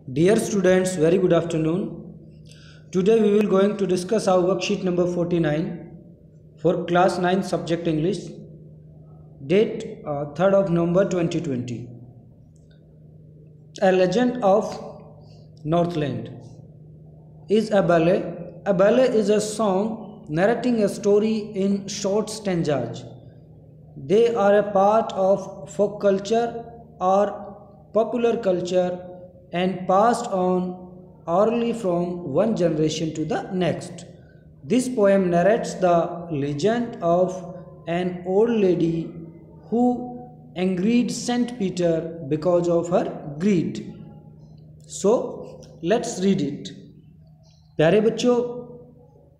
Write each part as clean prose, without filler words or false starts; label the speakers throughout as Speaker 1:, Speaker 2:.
Speaker 1: Dear students, very good afternoon. Today we will going to discuss our worksheet number 49 for class 9 subject English, date 3rd of November 2020. A Legend of Northland is a ballet. A ballet is a song narrating a story in short stanzas. They are a part of folk culture or popular culture and passed on orally from one generation to the next. This poem narrates the legend of an old lady who angered Saint Peter because of her greed. So, let's read it. प्यारे बच्चों,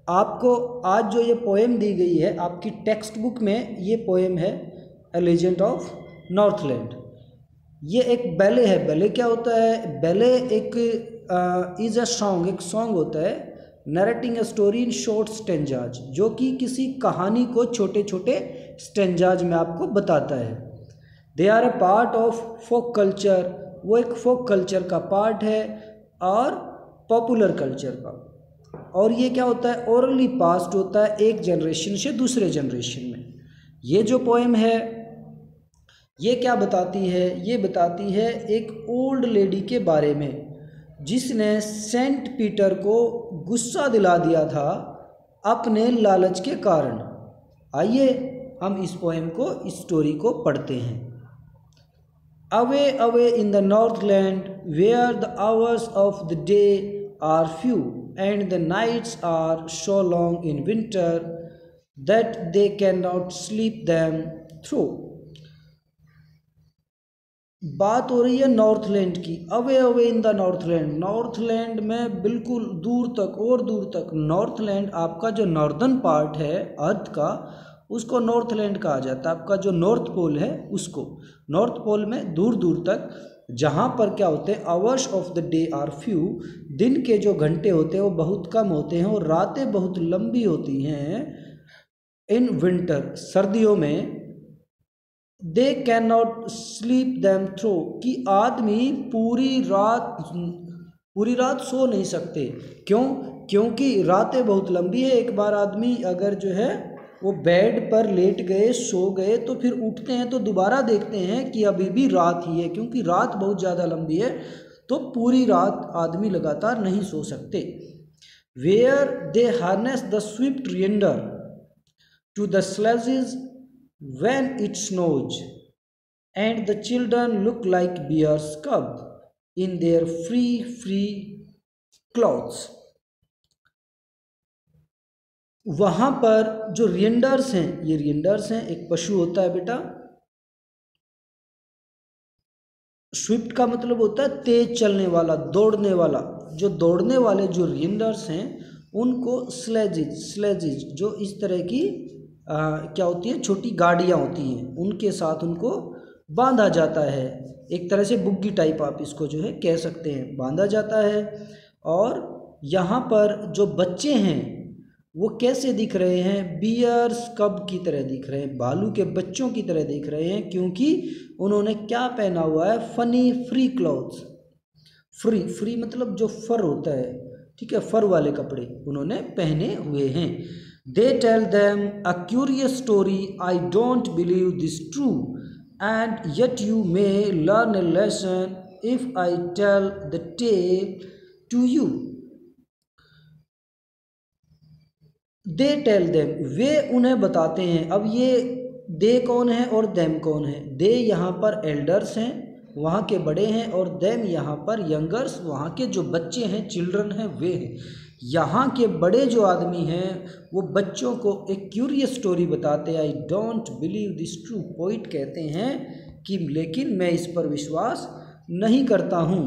Speaker 1: आपको आज जो ये poem दी गई है आपकी text book में, ये पोएम है ए लेजेंड ऑफ नॉर्थलैंड। ये एक बैले है। बैले क्या होता है? बैले एक इज़ अ सॉन्ग, एक सॉन्ग होता है narrating a story in short stanzas, जो कि किसी कहानी को छोटे छोटे स्टेंजाज में आपको बताता है। They are a part of folk culture, वो एक फोक कल्चर का पार्ट है और पॉपुलर कल्चर का। और ये क्या होता है? ओरली पास्ड होता है एक जनरेशन से दूसरे जनरेशन में। ये जो पोएम है ये क्या बताती है? ये बताती है एक ओल्ड लेडी के बारे में जिसने सेंट पीटर को गुस्सा दिला दिया था अपने लालच के कारण। आइए हम इस पोएम को, इस स्टोरी को पढ़ते हैं। Away away in the northland where the hours of the day are few and the nights are so long in winter that they cannot sleep them through। बात हो रही है नॉर्थलैंड की। Away away in the Northland, Northland में बिल्कुल दूर तक और दूर तक। नॉर्थलैंड आपका जो नॉर्दर्न पार्ट है अर्थ का, उसको नॉर्थलैंड कहा जाता है। आपका जो नॉर्थ पोल है उसको, नॉर्थ पोल में दूर दूर तक, जहाँ पर क्या होते हैं, hours of the day are few, दिन के जो घंटे होते हैं वो बहुत कम होते हैं और रातें बहुत लंबी होती हैं। इन विंटर, सर्दियों में, they can not sleep them through, कि आदमी पूरी रात सो नहीं सकते। क्यों? क्योंकि रातें बहुत लंबी है। एक बार आदमी अगर जो है वो बेड पर लेट गए, सो गए, तो फिर उठते हैं तो दोबारा देखते हैं कि अभी भी रात ही है, क्योंकि रात बहुत ज़्यादा लंबी है, तो पूरी रात आदमी लगातार नहीं सो सकते। Where they harness the swift reindeer to the sledges when it snows and the children look like bears cub in there free clothes. वहाँ पर जो रिएंडर्स हैं, ये रिएंडर्स हैं, एक पशु होता है बेटा। स्विफ्ट का मतलब होता है तेज चलने वाला, दौड़ने वाला। जो दौड़ने वाले जो रिएंडर्स हैं उनको स्लेजेज जो इस तरह की क्या होती है, छोटी गाड़ियाँ होती हैं, उनके साथ उनको बांधा जाता है। एक तरह से बुग्गी टाइप आप इसको जो है कह सकते हैं, बांधा जाता है। और यहाँ पर जो बच्चे हैं वो कैसे दिख रहे हैं? बियर्स कब की तरह दिख रहे हैं, भालू के बच्चों की तरह दिख रहे हैं, क्योंकि उन्होंने क्या पहना हुआ है? Funny free clothes. फ्री मतलब जो फर होता है, ठीक है, फर वाले कपड़े उन्होंने पहने हुए हैं। They tell them a curious story, I don't believe this true and yet you may learn a lesson if I tell the tale to you. They tell them, वे उन्हें बताते हैं। अब ये दे कौन है और देम कौन है? दे यहाँ पर एल्डर्स हैं, वहाँ के बड़े हैं, और देम यहाँ पर यंगर्स, वहाँ के जो बच्चे हैं, चिल्ड्रन हैं, वे हैं। यहाँ के बड़े जो आदमी हैं वो बच्चों को एक क्यूरियस स्टोरी बताते हैं। आई don't believe this true, poet कहते हैं कि लेकिन मैं इस पर विश्वास नहीं करता हूँ।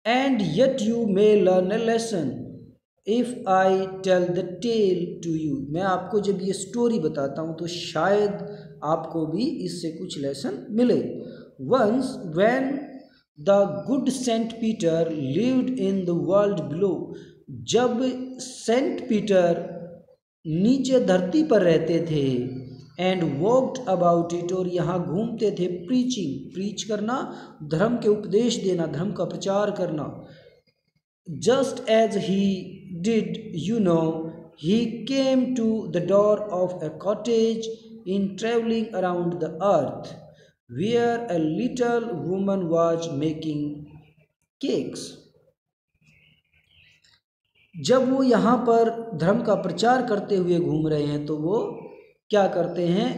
Speaker 1: And yet you may learn a lesson if I tell the tale to you, मैं आपको जब ये स्टोरी बताता हूँ तो शायद आपको भी इससे कुछ लेसन मिले। Once when the good saint Peter lived in the world below, जब सेंट पीटर नीचे धरती पर रहते थे, एंड वॉक्ड अबाउट इट, और यहाँ घूमते थे, प्रीचिंग, प्रीच करना, धर्म के उपदेश देना, धर्म का प्रचार करना। Just as he did, you know, he came to the door of a cottage in traveling around the earth, where a little woman was making cakes. जब वो यहाँ पर धर्म का प्रचार करते हुए घूम रहे हैं तो वो क्या करते हैं?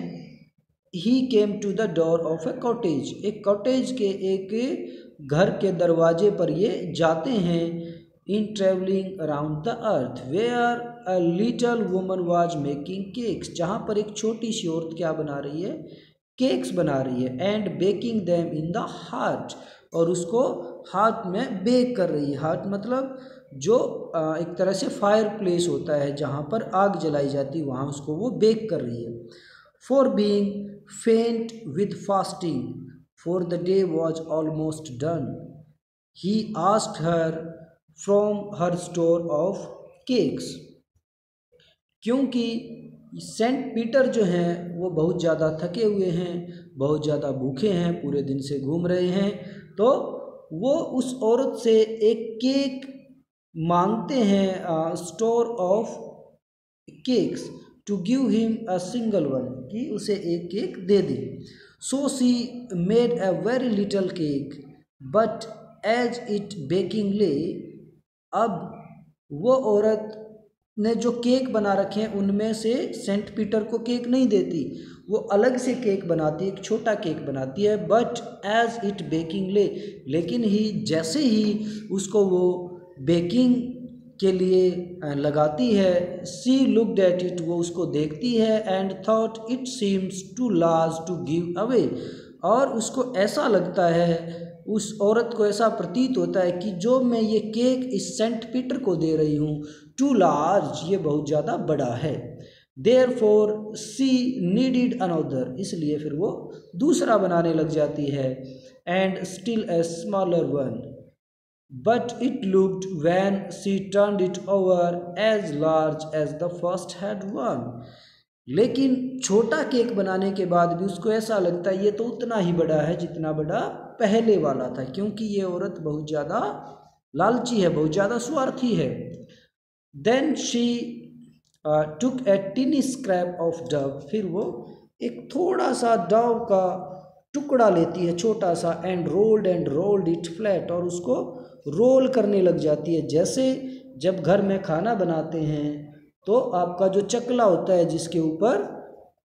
Speaker 1: He came to the door of a cottage, एक कॉटेज के एक घर के दरवाजे पर ये जाते हैं। In traveling around the earth, where a little woman was making cakes, जहाँ पर एक छोटी सी औरत क्या बना रही है? केक्स बना रही है। And baking them in the heart, और उसको हाथ में बेक कर रही है। हाथ मतलब जो एक तरह से फायर प्लेस होता है जहाँ पर आग जलाई जाती है, वहाँ उसको वो बेक कर रही है। For being faint with fasting, for the day was almost done, he asked her from her store of cakes, क्योंकि सेंट पीटर जो हैं वो बहुत ज़्यादा थके हुए हैं, बहुत ज़्यादा भूखे हैं, पूरे दिन से घूम रहे हैं, तो वो उस औरत से एक केक मांगते हैं, store of cakes, to give him a single one, कि उसे एक केक दे दे। So she made a very little cake, but as it baking lay, अब वो औरत ने जो केक बना रखे हैं उनमें से सेंट पीटर को केक नहीं देती, वो अलग से केक बनाती है, एक छोटा केक बनाती है। बट एज इट बेकिंग ले, लेकिन ही जैसे ही उसको वो बेकिंग के लिए लगाती है, सी लुक्ड एट इट, वो उसको देखती है, and thought it seems too large to give away, और उसको ऐसा लगता है, उस औरत को ऐसा प्रतीत होता है कि जो मैं ये केक इस सेंट पीटर को दे रही हूँ, टू लार्ज, ये बहुत ज़्यादा बड़ा है। देयरफॉर सी नीडिड अनदर, इसलिए फिर वो दूसरा बनाने लग जाती है। And still a smaller one, but it looked when she turned it over as large as the first had one, लेकिन छोटा केक बनाने के बाद भी उसको ऐसा लगता है ये तो उतना ही बड़ा है जितना बड़ा पहले वाला था, क्योंकि ये औरत बहुत ज़्यादा लालची है, बहुत ज़्यादा स्वार्थी है। Then she took a tiny scrap of dough, फिर वो एक थोड़ा सा डव का टुकड़ा लेती है, छोटा सा, एंड रोल्ड इट फ्लैट, और उसको रोल करने लग जाती है। जैसे जब घर में खाना बनाते हैं तो आपका जो चकला होता है जिसके ऊपर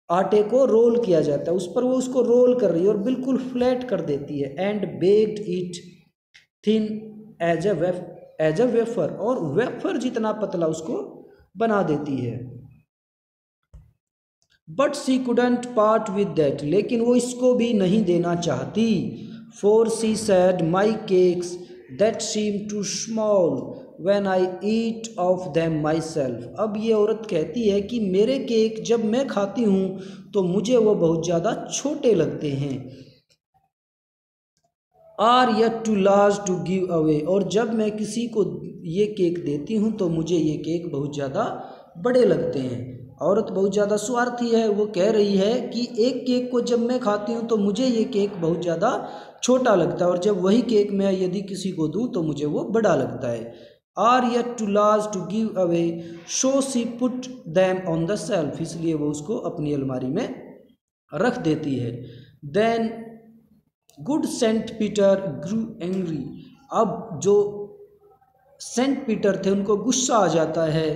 Speaker 1: आटे को रोल किया जाता है, उस पर वो उसको रोल कर रही है और बिल्कुल फ्लैट कर देती है। And baked it thin as a wafer, और वेफर जितना पतला उसको बना देती है। But she couldn't part with that, लेकिन वो इसको भी नहीं देना चाहती। For she said my cakes that seem too small when I eat of them myself, अब ये औरत कहती है कि मेरे केक जब मैं खाती हूँ तो मुझे वो बहुत ज़्यादा छोटे लगते हैं। Are yet too large to give away, और जब मैं किसी को ये केक देती हूँ तो मुझे ये केक बहुत ज़्यादा बड़े लगते हैं। औरत बहुत ज़्यादा स्वार्थी है, वो कह रही है कि एक केक को जब मैं खाती हूँ तो मुझे ये केक बहुत ज़्यादा छोटा लगता है, और जब वही केक मैं यदि किसी को दूँ तो मुझे वो बड़ा लगता है। Are yet too large to give away, so she put them on the shelf, इसलिए वो उसको अपनी अलमारी में रख देती है। Then good saint Peter grew angry, अब जो सेंट पीटर थे उनको गुस्सा आ जाता है।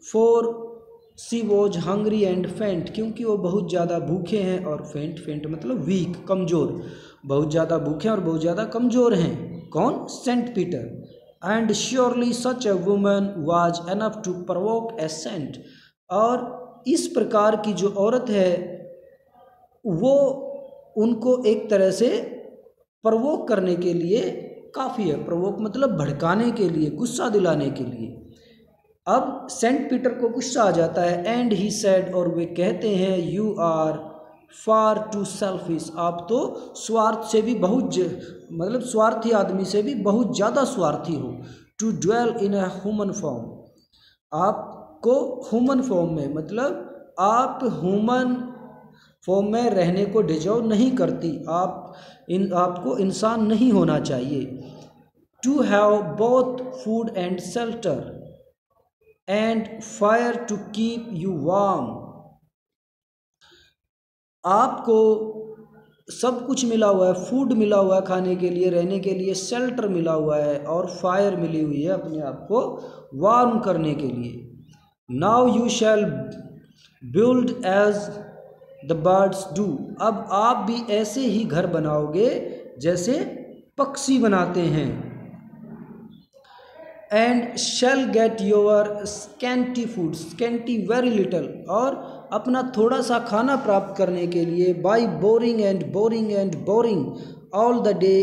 Speaker 1: For she was hungry and faint, क्योंकि वो बहुत ज़्यादा भूखे हैं, और फेंट मतलब वीक, कमज़ोर, बहुत ज़्यादा भूखे और बहुत ज़्यादा कमज़ोर हैं। कौन? Saint Peter. And surely such a woman was enough to provoke a saint, और इस प्रकार की जो औरत है वो उनको एक तरह से प्रोवोक करने के लिए काफ़ी है। प्रोवोक मतलब भड़काने के लिए, गुस्सा दिलाने के लिए। अब सेंट पीटर को गुस्सा आ जाता है। एंड ही सेड, और वे कहते हैं, you are far too selfish, आप तो स्वार्थ से भी बहुत मतलब स्वार्थी आदमी से भी बहुत ज़्यादा स्वार्थी हो। To dwell in a human form, आपको ह्यूमन फॉर्म में मतलब आप ह्यूमन फॉर्म में रहने को डिजर्व नहीं करती। आपको इंसान नहीं होना चाहिए। To have both food and shelter and fire to keep you warm. आपको सब कुछ मिला हुआ है, फूड मिला हुआ है खाने के लिए, रहने के लिए शेल्टर मिला हुआ है, और फायर मिली हुई है अपने आप को वार्म करने के लिए। Now you shall build as the birds do. अब आप भी ऐसे ही घर बनाओगे जैसे पक्षी बनाते हैं। And shall get your scanty food, scanty very little, और अपना थोड़ा सा खाना प्राप्त करने के लिए by boring and boring and boring all the day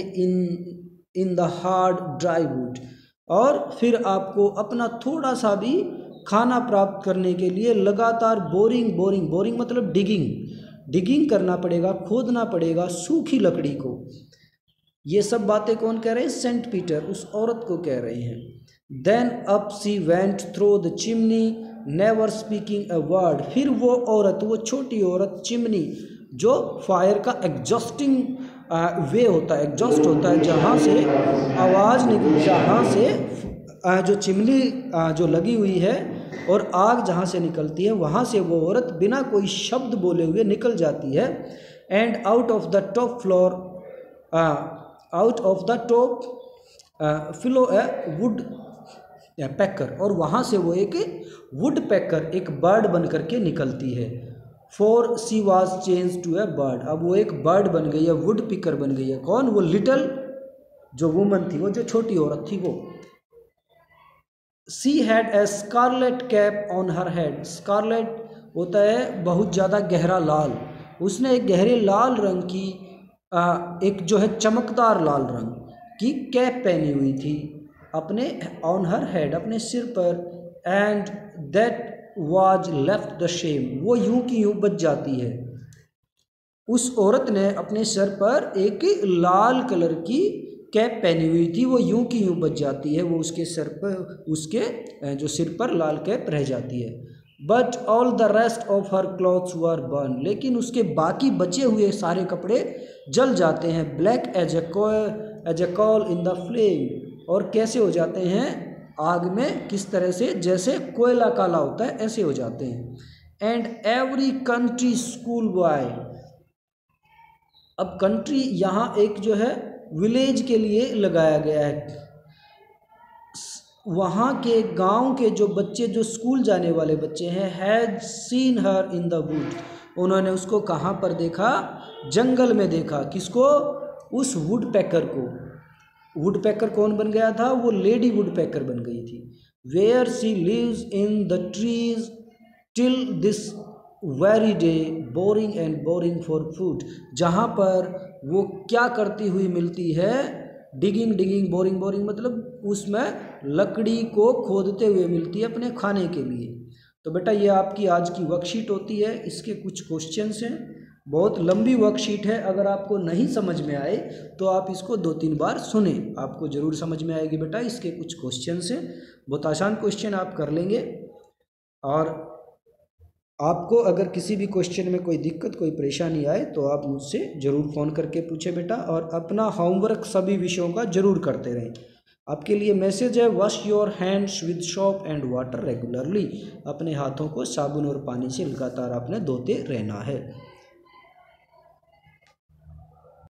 Speaker 1: in the hard dry would. और फिर आपको अपना थोड़ा सा भी खाना प्राप्त करने के लिए लगातार बोरिंग बोरिंग बोरिंग मतलब डिगिंग करना पड़ेगा, खोदना पड़ेगा सूखी लकड़ी को। ये सब बातें कौन कह रहे हैं? सेंट पीटर उस औरत को कह रहे हैं। Then up she went through the chimney never speaking a word. फिर वो औरत, वो छोटी औरत चिमनी, जो फायर का एग्जॉस्टिंग वे होता है, एग्जॉस्ट होता है, जहाँ से आवाज़ निकल, जहाँ से जो चिमनी जो लगी हुई है और आग जहाँ से निकलती है, वहाँ से वो औरत बिना कोई शब्द बोले हुए निकल जाती है। And out of the top floor, out of the top flow a woodpecker, और वहाँ से वो एक वुड पैकर, एक बर्ड बन करके निकलती है। For she was change to a bird. अब वो एक बर्ड बन गई है, वुड पिकर बन गई है। कौन? वो लिटल जो वुमन थी, वो जो छोटी औरत थी वो। She had a scarlet cap on her head. Scarlet होता है बहुत ज़्यादा गहरा लाल। उसने एक गहरे लाल रंग की एक जो है चमकदार लाल रंग की कैप पहनी हुई थी अपने ऑन हर हेड, अपने सिर पर। And that was left the shame. वो यूं की यूं बच जाती है। उस औरत ने अपने सर पर एक लाल कलर की कैप पहनी हुई थी, वो यूं की यूं बच जाती है, वो उसके सर पर, उसके जो सिर पर लाल कैप रह जाती है। But all the rest of her clothes were burn. लेकिन उसके बाकी बचे हुए सारे कपड़े जल जाते हैं। Black as a coal in the flame. और कैसे हो जाते हैं आग में? किस तरह से? जैसे कोयला काला होता है, ऐसे हो जाते हैं। And every country school boy. अब कंट्री यहाँ एक जो है विलेज के लिए लगाया गया है। वहाँ के गांव के जो बच्चे, जो स्कूल जाने वाले बच्चे हैं, had seen her in the wood. उन्होंने उसको कहाँ पर देखा? जंगल में देखा। किसको? उस वुड पैकर को। वुड पैकर कौन बन गया था? वो लेडी वुड पैकर बन गई थी। Where she lives in the trees till this very day boring and boring for food. जहाँ पर वो क्या करती हुई मिलती है? डिगिंग बोरिंग बोरिंग मतलब उसमें लकड़ी को खोदते हुए मिलती है अपने खाने के लिए। तो बेटा ये आपकी आज की वर्कशीट होती है, इसके कुछ क्वेश्चंस हैं। बहुत लंबी वर्कशीट है, अगर आपको नहीं समझ में आए तो आप इसको 2-3 बार सुने, आपको ज़रूर समझ में आएगी बेटा। इसके कुछ क्वेश्चंस हैं, बहुत आसान क्वेश्चन आप कर लेंगे। और आपको अगर किसी भी क्वेश्चन में कोई दिक्कत, कोई परेशानी आए तो आप मुझसे ज़रूर फ़ोन करके पूछे बेटा। और अपना होमवर्क सभी विषयों का ज़रूर करते रहें। आपके लिए मैसेज है, wash your hands with soap and water regularly. अपने हाथों को साबुन और पानी से लगातार आपने धोते रहना है।